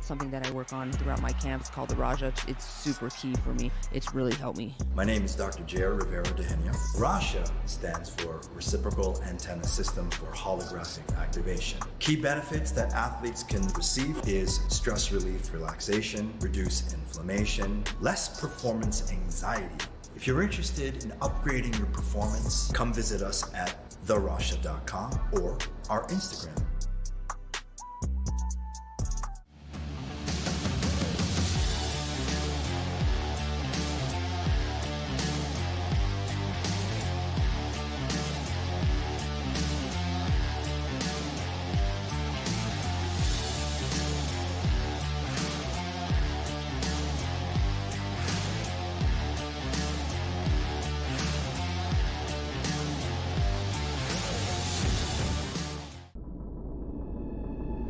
something that I work on throughout my camp. It's called the Raja. It's super key for me. It's really helped me. My name is Dr. J.R. Rivera Dehenia. RASHA stands for Reciprocal Antenna System for Holographic Activation. Key benefits that athletes can receive is stress relief, relaxation, reduce inflammation, less performance anxiety. If you're interested in upgrading your performance, come visit us at therasha.com or our Instagram.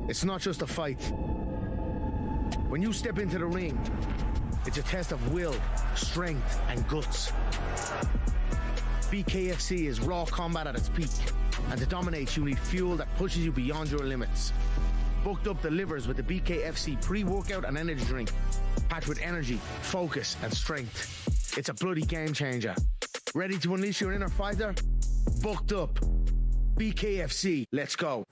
It's not just a fight. When you step into the ring, it's a test of will, strength, and guts. BKFC is raw combat at its peak, and to dominate, you need fuel that pushes you beyond your limits. Booked Up delivers with the BKFC pre-workout and energy drink, packed with energy, focus, and strength. It's a bloody game changer. Ready to unleash your inner fighter? Booked Up. BKFC, let's go.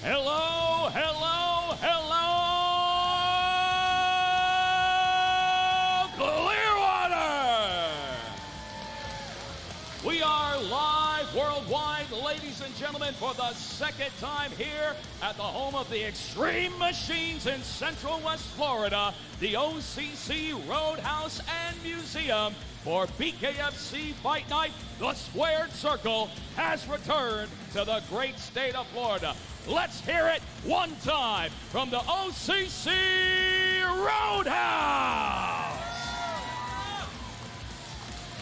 Hello, hello, hello, Clearwater! We are live worldwide, ladies and gentlemen, for the second time here at the home of the Extreme Machines in Central West Florida, the OCC Roadhouse and Museum. For BKFC Fight Night, the Squared Circle has returned to the great state of Florida. Let's hear it one time from the OCC Roadhouse.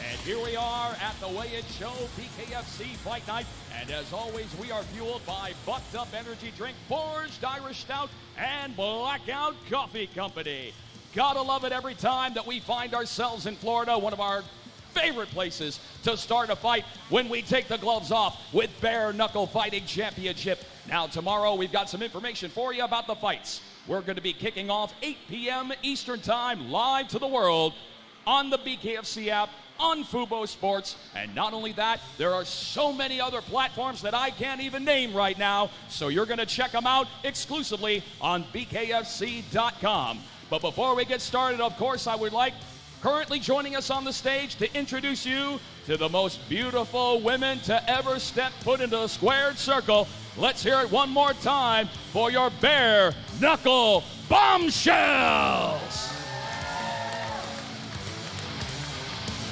And here we are at the Weigh It Show, BKFC Fight Night. And as always, we are fueled by Bucked Up Energy Drink, Forged Irish Stout, and Blackout Coffee Company. Gotta love it every time that we find ourselves in Florida, one of our favorite places to start a fight when we take the gloves off with Bare Knuckle Fighting Championship. Now tomorrow we've got some information for you about the fights. We're going to be kicking off 8 p.m. Eastern Time live to the world on the BKFC app, on Fubo Sports, and not only that, there are so many other platforms that I can't even name right now, so you're going to check them out exclusively on BKFC.com. But before we get started, of course, I would like currently joining us on the stage to introduce you to the most beautiful women to ever step foot into the Squared Circle. Let's hear it one more time for your Bare Knuckle Bombshells.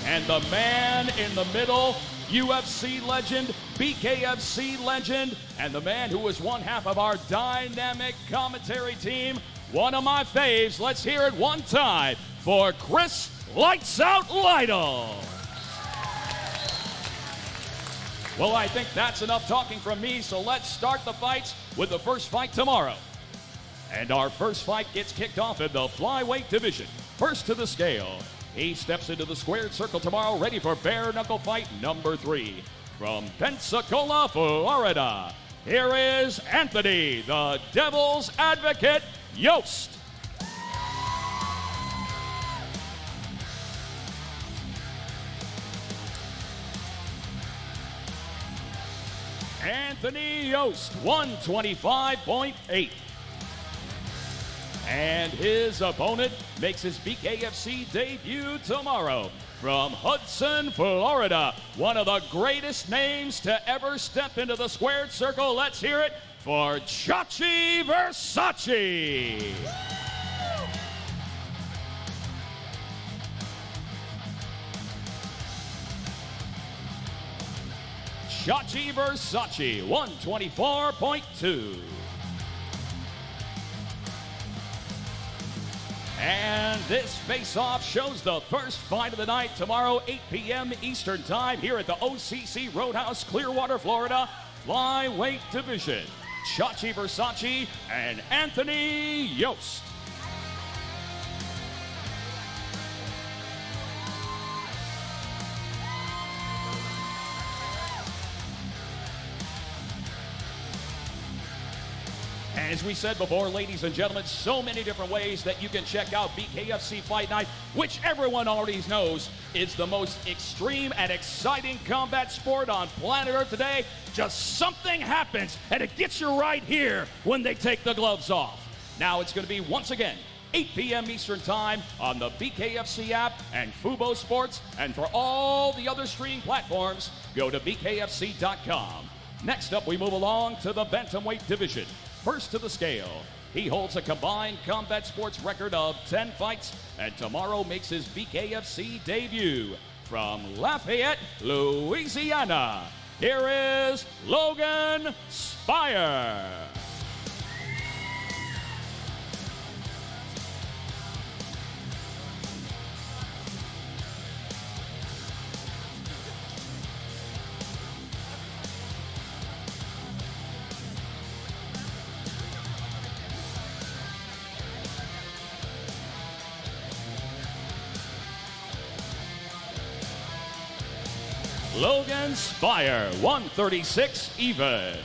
And the man in the middle, UFC legend, BKFC legend, and the man who was one half of our dynamic commentary team, one of my faves. Let's hear it one time for Chris Lights Out Lytle. Well, I think that's enough talking from me, so let's start the fights with the first fight tomorrow. And our first fight gets kicked off in the flyweight division. First to the scale, he steps into the Squared Circle tomorrow, ready for Bare Knuckle fight number 3. From Pensacola, Florida, here is Anthony, the Devil's Advocate, Yost. Anthony Yost, 125.8. And his opponent makes his BKFC debut tomorrow. From Hudson, Florida, one of the greatest names to ever step into the Squared Circle. Let's hear it for Chachi Versace. Chachi Versace, 124.2. And this face-off shows the first fight of the night tomorrow, 8 p.m. Eastern Time, here at the OCC Roadhouse, Clearwater, Florida, flyweight division. Chachi Versace and Anthony Yost. As we said before, ladies and gentlemen, so many different ways that you can check out BKFC Fight Night, which everyone already knows is the most extreme and exciting combat sport on planet Earth today. Just something happens, and it gets you right here when they take the gloves off. Now it's going to be, once again, 8 p.m. Eastern Time on the BKFC app and Fubo Sports. And for all the other streaming platforms, go to BKFC.com. Next up, we move along to the bantamweight division. First to the scale, he holds a combined combat sports record of 10 fights, and tomorrow makes his BKFC debut. From Lafayette, Louisiana, here is Logan Spire. Logan Spire, 136 even.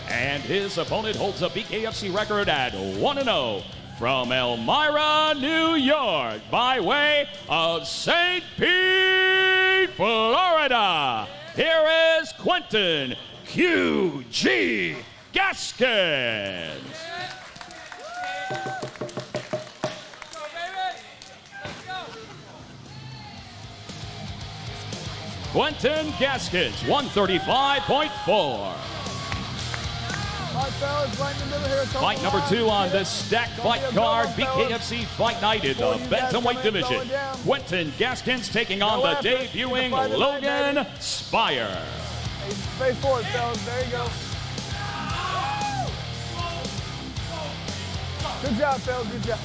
And his opponent holds a BKFC record at 1-0 from Elmira, New York, by way of St. Pete, Florida. Here is Quentin QG Gaskins. Quentin Gaskins, 135.4. Fight number 2 on this stacked fight card, BKFC Fight Night in the bantamweight division. Quentin Gaskins taking on the debuting Logan Spire. Face forward, fellas. There you go. Good job, fellas. Good job.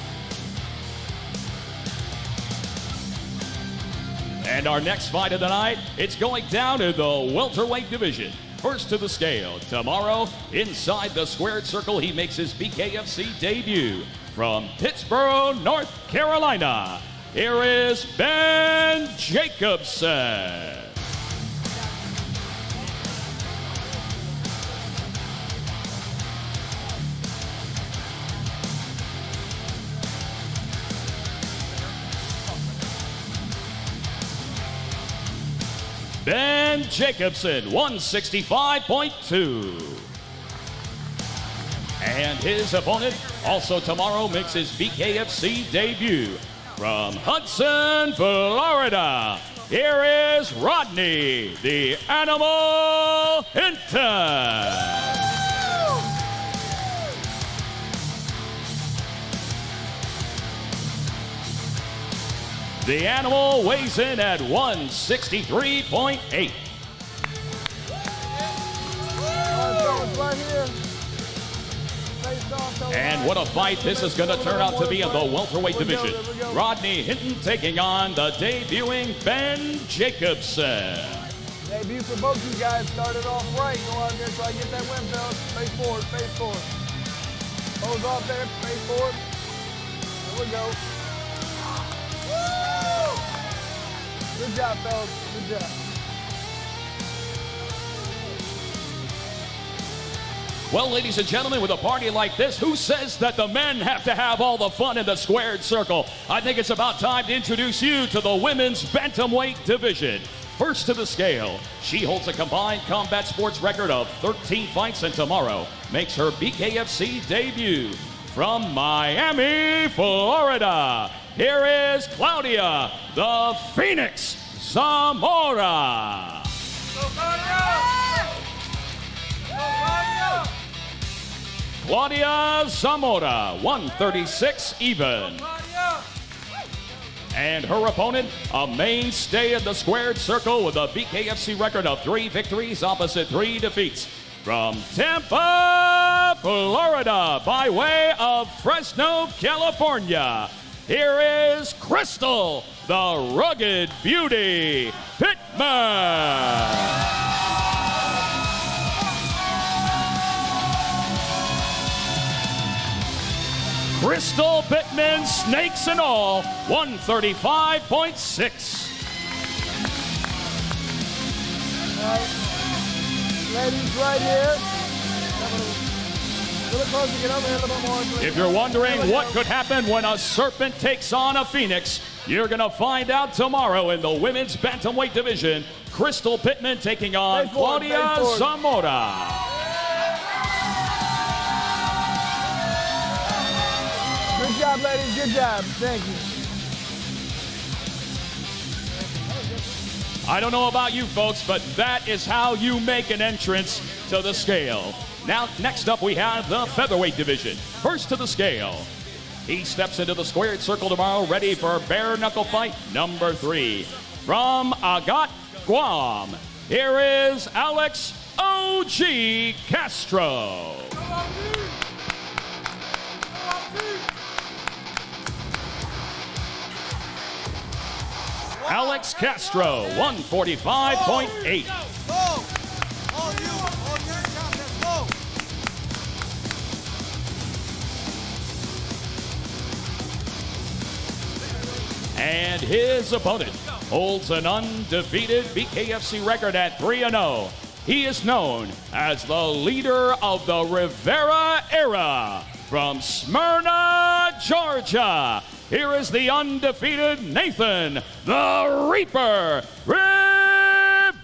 And our next fight of the night, it's going down in the welterweight division. First to the scale, tomorrow, inside the squared circle, he makes his BKFC debut. From Pittsburgh, North Carolina, here is Ben Jacobsen. Ben Jacobsen, 165.2. And his opponent, also tomorrow, makes his BKFC debut. From Hudson, Florida, here is Rodney, the Animal Hinton. The Animal weighs in at 163.8. And what a fight this is going to turn out to be in the welterweight division. Rodney Hinton taking on the debuting Ben Jacobsen. Debut for both you guys. Started off right. Go out there, try to get that win, fellas. Face forward, face forward. Hose off there, face forward. There we go. Good job, fellas. Good job. Well, ladies and gentlemen, with a party like this, who says that the men have to have all the fun in the squared circle? I think it's about time to introduce you to the women's bantamweight division. First to the scale, she holds a combined combat sports record of 13 fights, and tomorrow makes her BKFC debut. From Miami, Florida, here is Claudia, the Phoenix Zamora. Claudia Zamora, 136 even. And her opponent, a mainstay in the squared circle with a BKFC record of 3 victories opposite 3 defeats. From Tampa, Florida, by way of Fresno, California, here is Crystal, the Rugged Beauty Pittman. Crystal Pittman, snakes and all, 135.6. Ladies, right here. A little closer, get over here a little bit more. If you're wondering what could happen when a serpent takes on a phoenix, you're going to find out tomorrow in the women's bantamweight division. Crystal Pittman taking on Claudia Zamora. Good job, ladies. Good job. Thank you. I don't know about you folks, but that is how you make an entrance to the scale. Now, next up, we have the featherweight division. First to the scale. He steps into the squared circle tomorrow, ready for bare knuckle fight number 3. From Agat, Guam, here is Alex O.G. Castro. Alex Castro, 145.8. And his opponent holds an undefeated BKFC record at 3-0. He is known as the leader of the Rivera era. From Smyrna, Georgia, here is the undefeated Nathan, the Reaper, Rivera.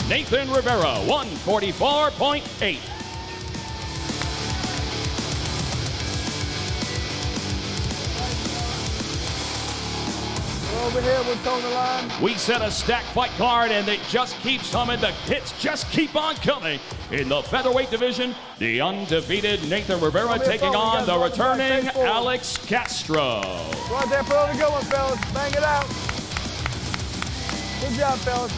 Nathan Rivera, 144.8. Over here, we're towing the line. We set a stacked fight card, and it just keeps coming. The hits just keep on coming. In the featherweight division, the undefeated Nathan Rivera taking on the returning Alex Castro. Right there, put on the good one, fellas. Bang it out. Good job, fellas.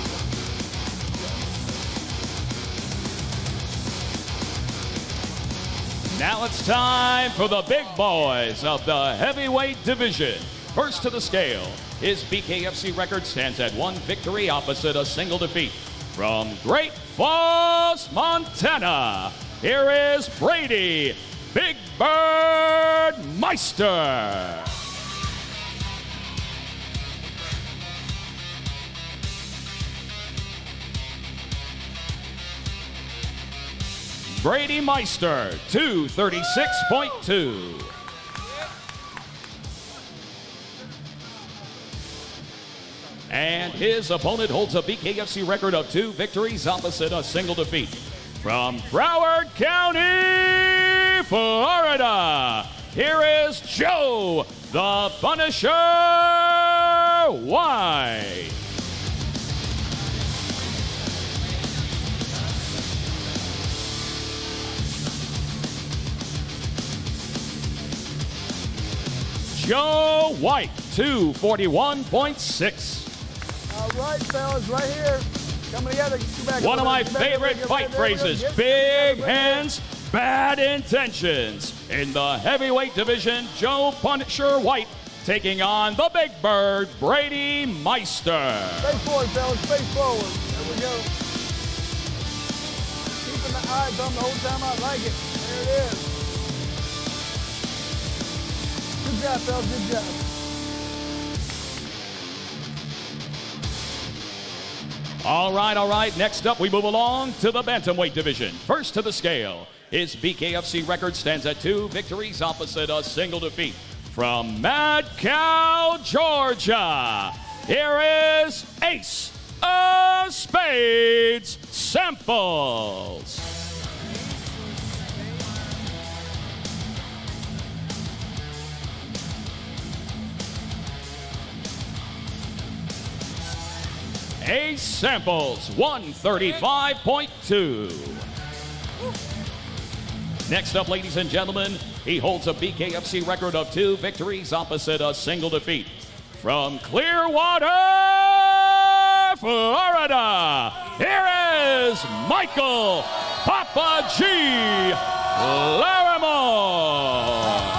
Now it's time for the big boys of the heavyweight division. First to the scale. His BKFC record stands at 1 victory opposite a single defeat. From Great Falls, Montana, here is Brady Big Bird Meister. Brady Meister, 236.2. And his opponent holds a BKFC record of 2 victories opposite a single defeat. From Broward County, Florida, here is Joe, the Punisher White. Joe White, 241.6. All right, fellas, right here. Coming together. One of my favorite fight phrases, big hands, bad intentions. In the heavyweight division, Joe Punisher White taking on the Big Bird, Brady Meister. Face forward, fellas, face forward. There we go. Keeping the eyes on the whole time. I like it. There it is. Good job, fellas, good job. All right. Next up, we move along to the bantamweight division. First to the scale. His BKFC record stands at 2 victories opposite a single defeat. From Mad Cow, Georgia, here is Ace of Spades Samples. Ace Samples, 135.2. Next up, ladies and gentlemen, he holds a BKFC record of 2 victories opposite a single defeat. From Clearwater, Florida, here is Michael Papa G. LARRIMORE.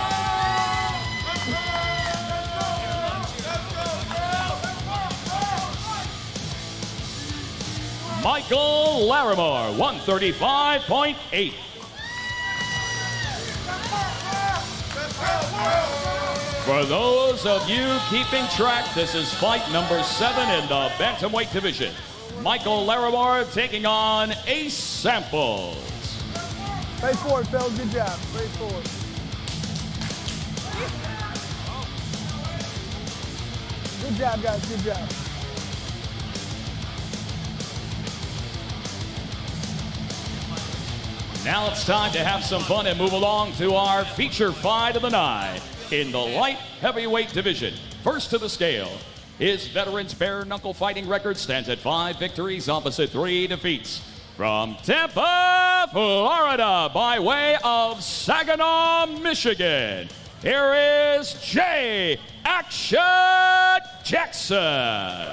Michael LARRIMORE, 135.8. For those of you keeping track, this is fight number 7 in the bantamweight division. Michael LARRIMORE taking on Ace Samples. Face forward, Phil. Good job. Face forward. Good job, guys. Good job. Now it's time to have some fun and move along to our feature fight of the night in the light heavyweight division. First to the scale, his veteran's bare knuckle fighting record stands at 5 victories opposite 3 defeats. From Tampa, Florida, by way of Saginaw, Michigan, here is J. Action Jackson.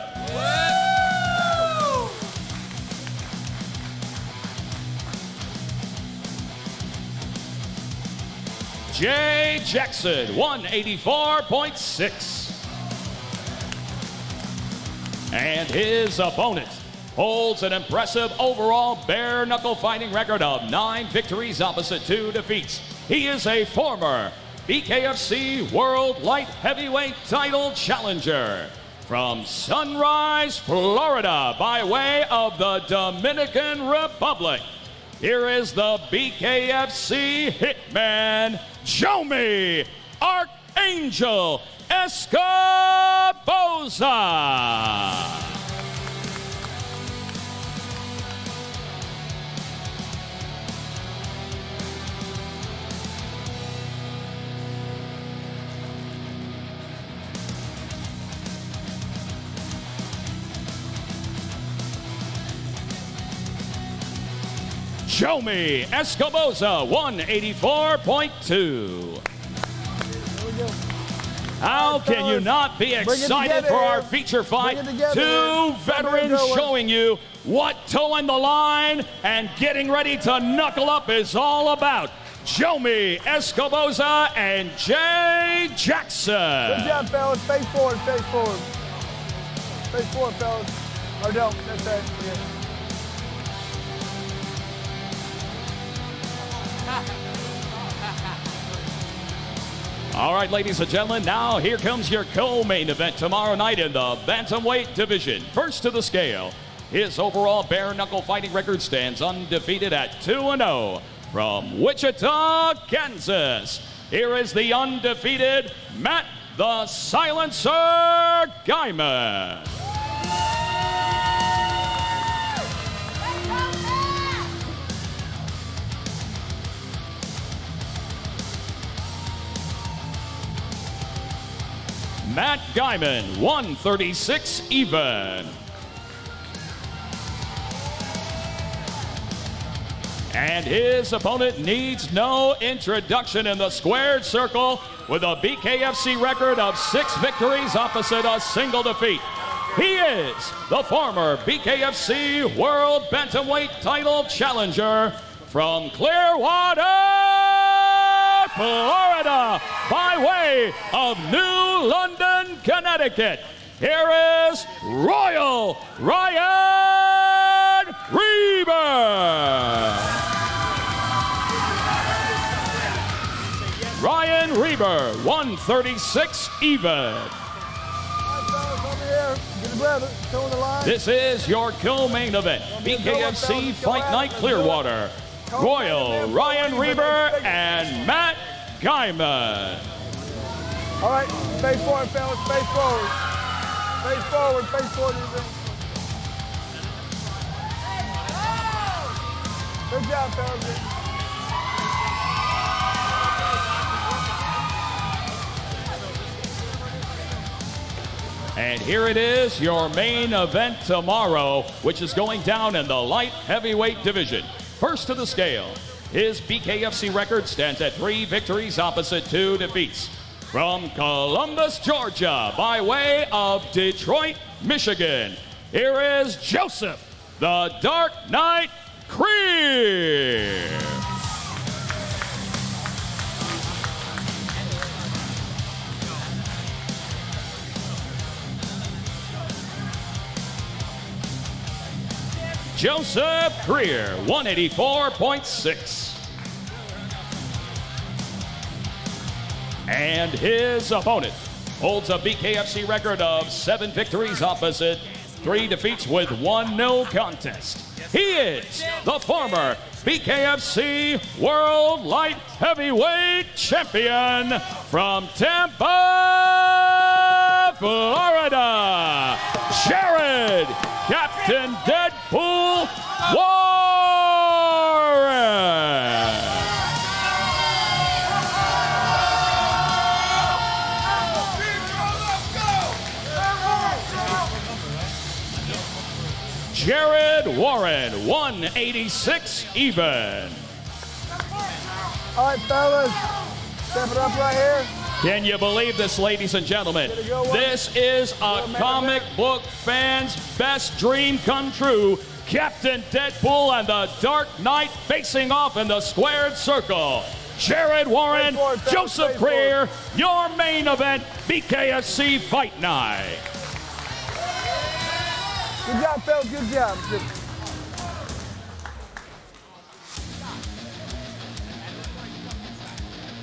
Jay Jackson, 184.6. And his opponent holds an impressive overall bare knuckle fighting record of 9 victories opposite 2 defeats. He is a former BKFC World Light Heavyweight Title Challenger from Sunrise, Florida, by way of the Dominican Republic. Here is the BKFC Hitman, Jomi Archangel ESCOBOZA. Jomi ESCOBOZA, 184.2. How can you not be excited for our feature fight? 2 veterans showing you what toeing the line and getting ready to knuckle up is all about. Jomi ESCOBOZA and Jay Jackson. Good job, fellas. Face forward, face forward. Face forward, fellas. Or don't. That's right. Yeah. All right, ladies and gentlemen, now here comes your co-main event tomorrow night in the bantamweight division. First to the scale, his overall bare knuckle fighting record stands undefeated at 2-0. From Wichita, Kansas, here is the undefeated Matt the Silencer GYMON. Matt GYMON, 136 even. And his opponent needs no introduction in the squared circle with a BKFC record of 6 victories opposite a single defeat. He is the former BKFC World Bantamweight Title Challenger from Clearwater, Florida, by way of New London, Connecticut. Here is Royal Ryan REBER. Ryan REBER, 136 even. This is your co-main event, BKFC Fight Night Clearwater. Royal Ryan REBER and Matt GYMON. All right, face forward, fellas, face forward. Face forward, face forward. Good job, fellas. And And here it is, your main event tomorrow, which is going down in the light heavyweight division. First to the scale, his BKFC record stands at 3 victories opposite 2 defeats. From Columbus, Georgia, by way of Detroit, Michigan, here is Joseph, the Dark Knight CREER. Joseph CREER, 184.6. And his opponent holds a BKFC record of 7 victories opposite 3 defeats with 1-0 contest. He is the former BKFC World Light Heavyweight Champion from Tampa, Florida, Jared Captain Deadpool Warren. Jared Warren, 186 even. All right, fellas, step it up right here. Can you believe this, ladies and gentlemen? This is a comic book fan's best dream come true. Captain Deadpool and the Dark Knight facing off in the squared circle. Jared Warren, Joseph CREER, your main event, BKFC Fight Night. Good job, fellas, good job.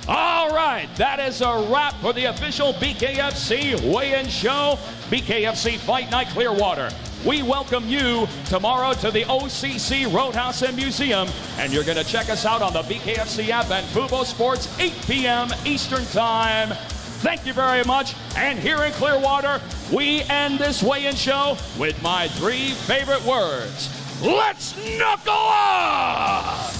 All right, that is a wrap for the official BKFC weigh-in show, BKFC Fight Night Clearwater. We welcome you tomorrow to the OCC Roadhouse and Museum, and you're going to check us out on the BKFC app and Fubo Sports, 8 p.m. Eastern Time. Thank you very much. And here in Clearwater, we end this weigh-in show with my 3 favorite words. Let's knuckle up!